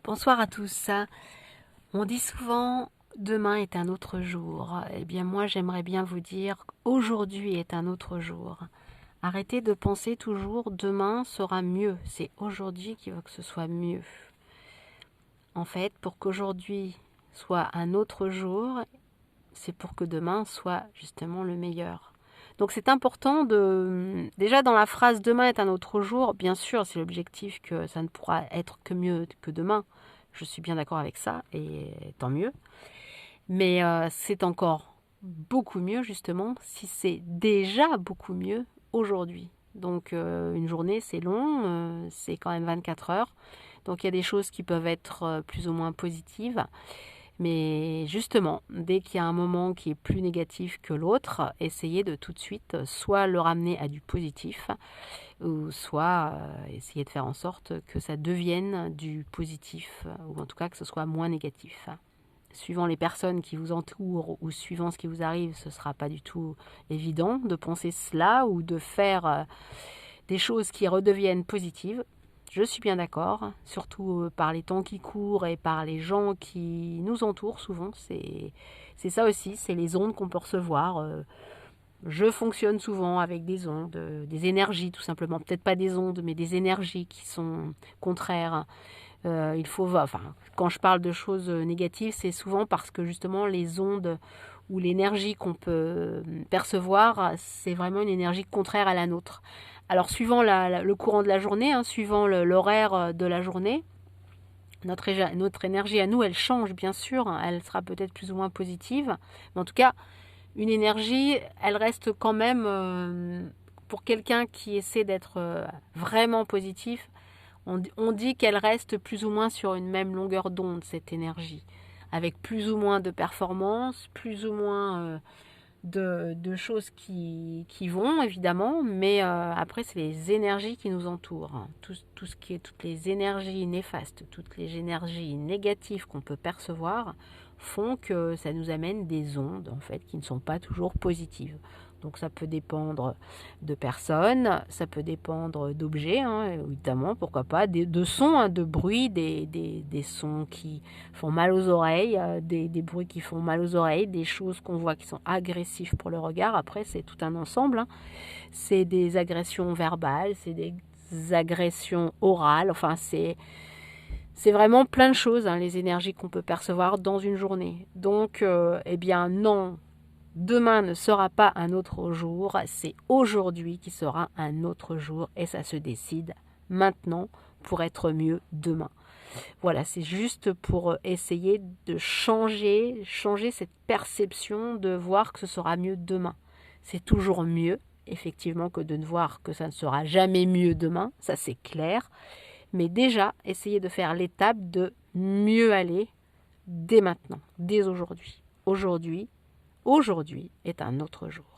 Bonsoir à tous. On dit souvent demain est un autre jour. Eh bien moi j'aimerais bien vous dire aujourd'hui est un autre jour. Arrêtez de penser toujours demain sera mieux. C'est aujourd'hui qu'il veut que ce soit mieux. En fait, pour qu'aujourd'hui soit un autre jour, c'est pour que demain soit justement le meilleur. Donc c'est important de... Déjà dans la phrase demain est un autre jour, bien sûr c'est l'objectif que ça ne pourra être que mieux que demain. Je suis bien d'accord avec ça et tant mieux. Mais c'est encore beaucoup mieux justement si c'est déjà beaucoup mieux aujourd'hui. Donc une journée c'est long, c'est quand même 24 heures. Donc il y a des choses qui peuvent être plus ou moins positives. Mais justement, dès qu'il y a un moment qui est plus négatif que l'autre, essayez de tout de suite soit le ramener à du positif, ou soit essayer de faire en sorte que ça devienne du positif, ou en tout cas que ce soit moins négatif. Suivant les personnes qui vous entourent ou suivant ce qui vous arrive, ce ne sera pas du tout évident de penser cela ou de faire des choses qui redeviennent positives. Je suis bien d'accord, surtout par les temps qui courent et par les gens qui nous entourent souvent. C'est ça aussi, c'est les ondes qu'on peut recevoir. Je fonctionne souvent avec des ondes, des énergies tout simplement. Peut-être pas des ondes, mais des énergies qui sont contraires. Quand je parle de choses négatives, c'est souvent parce que justement les ondes ou l'énergie qu'on peut percevoir, c'est vraiment une énergie contraire à la nôtre. Alors suivant le courant de la journée, suivant l'horaire de la journée, notre énergie à nous, elle change bien sûr, elle sera peut-être plus ou moins positive, mais en tout cas, une énergie, elle reste quand même, pour quelqu'un qui essaie d'être vraiment positif, on dit qu'elle reste plus ou moins sur une même longueur d'onde, cette énergie, avec plus ou moins de performance, plus ou moins de choses qui vont, évidemment, mais après, c'est les énergies qui nous entourent. Tout ce qui est toutes les énergies néfastes, toutes les énergies négatives qu'on peut percevoir font que ça nous amène des ondes, en fait, qui ne sont pas toujours positives. Donc ça peut dépendre de personnes, ça peut dépendre d'objets, évidemment, pourquoi pas, de sons, de bruits, des sons qui font mal aux oreilles, des bruits qui font mal aux oreilles, des choses qu'on voit qui sont agressifs pour le regard. Après, c'est tout un ensemble. C'est des agressions verbales, c'est des agressions orales, enfin c'est vraiment plein de choses, les énergies qu'on peut percevoir dans une journée. Donc, eh bien non, demain ne sera pas un autre jour, c'est aujourd'hui qui sera un autre jour et ça se décide maintenant pour être mieux demain. Voilà, c'est juste pour essayer de changer cette perception de voir que ce sera mieux demain. C'est toujours mieux, effectivement, que de ne voir que ça ne sera jamais mieux demain, ça c'est clair. Mais déjà, essayez de faire l'étape de mieux aller dès maintenant, dès aujourd'hui. Aujourd'hui est un autre jour.